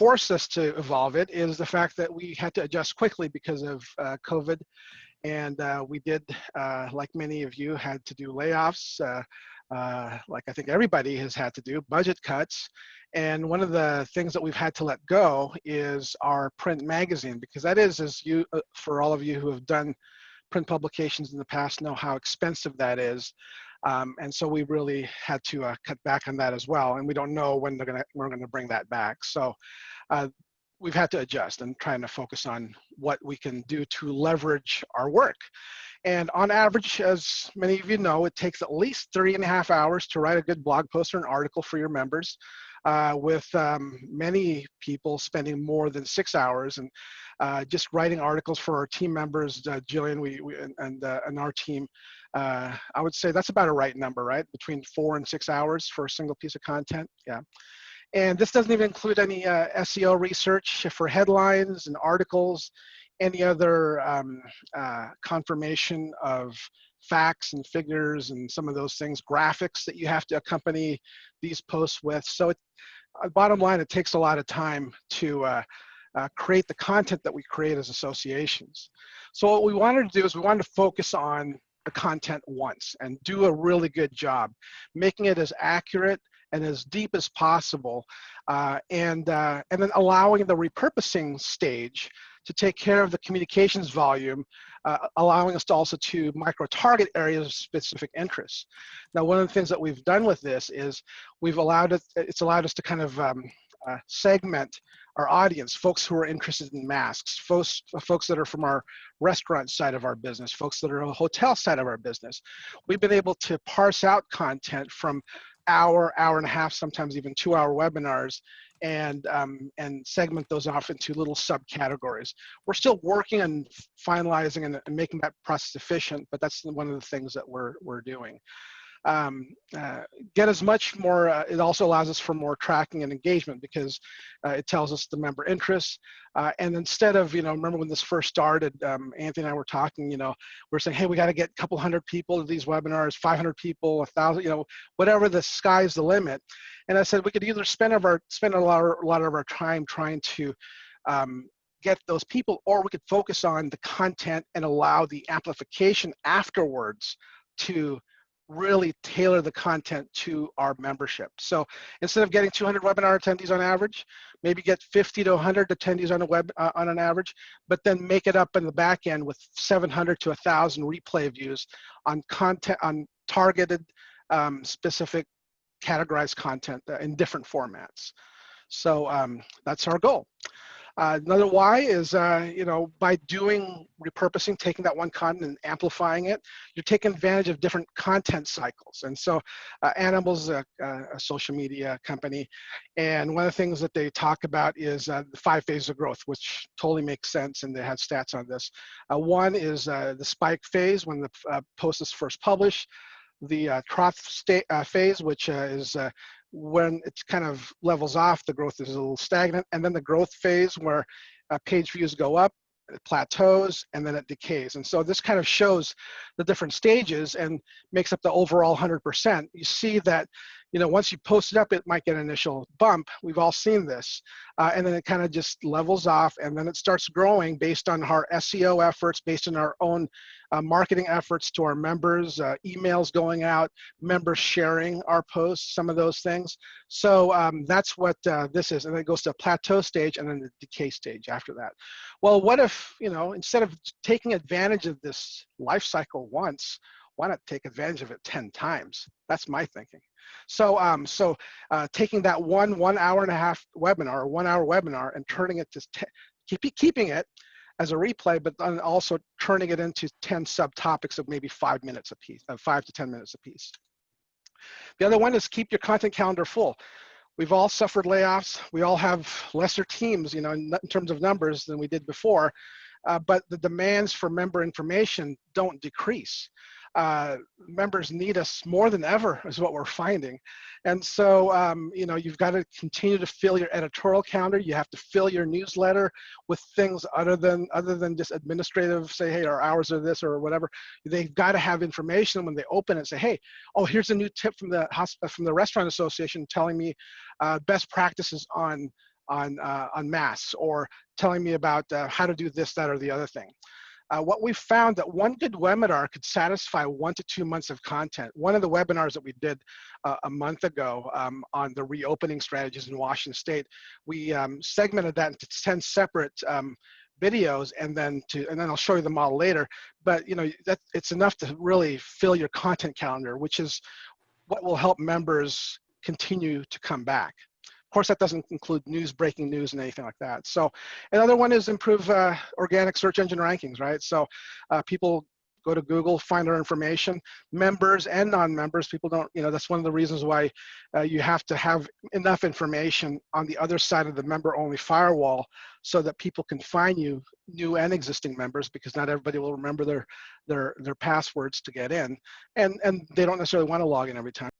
forced us to evolve it is the fact that we had to adjust quickly because of COVID. And we did, like many of you, had to do layoffs, like I think everybody has had to do, budget cuts. And one of the things that we've had to let go is our print magazine, because that is, as you, for all of you who have done print publications in the past, know how expensive that is. And so we really had to cut back on that as well. And we don't know when we're gonna bring that back. So we've had to adjust and trying to focus on what we can do to leverage our work. And on average, as many of you know, it takes at least 3.5 hours to write a good blog post or an article for your members, with many people spending more than 6 hours. And just writing articles for our team members, Jillian and our team, I would say that's about a right number, right? Between 4 and 6 hours for a single piece of content, yeah. And this doesn't even include any SEO research for headlines and articles, any other confirmation of facts and figures and some of those things, graphics that you have to accompany these posts with. So bottom line, it takes a lot of time to create the content that we create as associations. So what we wanted to do is we wanted to focus on the content once and do a really good job, making it as accurate and as deep as possible, and then allowing the repurposing stage to take care of the communications volume, allowing us to also to micro-target areas of specific interests. Now, one of the things that we've done with this is it's allowed us to kind of segment our audience, folks who are interested in masks, folks that are from our restaurant side of our business, folks that are on the hotel side of our business. We've been able to parse out content from hour and a half, sometimes even 2-hour webinars, and segment those off into little subcategories. We're still working on finalizing and making that process efficient, but that's one of the things that we're doing. Get as much more, it also allows us for more tracking and engagement, because it tells us the member interests. And instead of, remember when this first started, Anthony and I were talking, we're saying, hey, we got to get a couple hundred people to these webinars, 500 people, 1,000, whatever, the sky's the limit. And I said we could either spend a lot of our time trying to get those people, or we could focus on the content and allow the amplification afterwards to really tailor the content to our membership. So instead of getting 200 webinar attendees on average, maybe get 50 to 100 attendees on on an average, but then make it up in the back end with 700 to 1,000 replay views on content, on targeted, specific, categorized content in different formats. So that's our goal. Another why is, by doing repurposing, taking that one content and amplifying it, you're taking advantage of different content cycles. And so Animal's a social media company, and one of the things that they talk about is the 5 phases of growth, which totally makes sense, and they had stats on this. One is the spike phase, when the post is first published, the trough phase, which is when it kind of levels off, the growth is a little stagnant, and then the growth phase where page views go up, it plateaus, and then it decays. And so this kind of shows the different stages and makes up the overall 100%. You see that, once you post it up, it might get an initial bump. We've all seen this. And then it kind of just levels off, and then it starts growing based on our SEO efforts, based on our own marketing efforts to our members, emails going out, members sharing our posts, some of those things. So that's what this is. And then it goes to a plateau stage and then the decay stage after that. Well, what if, instead of taking advantage of this life cycle once, why not take advantage of it 10 times? That's my thinking. So, taking that 1 hour and a half webinar, or 1 hour webinar, and turning it to keeping it as a replay, but then also turning it into 10 subtopics of maybe 5 minutes a piece, 5 to 10 minutes a piece. The other one is keep your content calendar full. We've all suffered layoffs. We all have lesser teams, in terms of numbers than we did before, but the demands for member information don't decrease. Members need us more than ever, is what we're finding. And so, you've got to continue to fill your editorial calendar. You have to fill your newsletter with things other than just administrative, say, hey, our hours are this or whatever. They've got to have information when they open it, say, hey, oh, here's a new tip from the Restaurant Association telling me best practices on on masks, or telling me about how to do this, that, or the other thing. What we found that one good webinar could satisfy 1 to 2 months of content. One of the webinars that we did a month ago on the reopening strategies in Washington State, we segmented that into 10 separate videos, and then I'll show you the model later. But you know, it's enough to really fill your content calendar, which is what will help members continue to come back. Of course, that doesn't include news, breaking news, and anything like that. So another one is improve organic search engine rankings, right? So people go to Google, find our information, members and non-members. People don't, you know, that's one of the reasons why you have to have enough information on the other side of the member-only firewall so that people can find you, new and existing members, because not everybody will remember their passwords to get in, and they don't necessarily want to log in every time.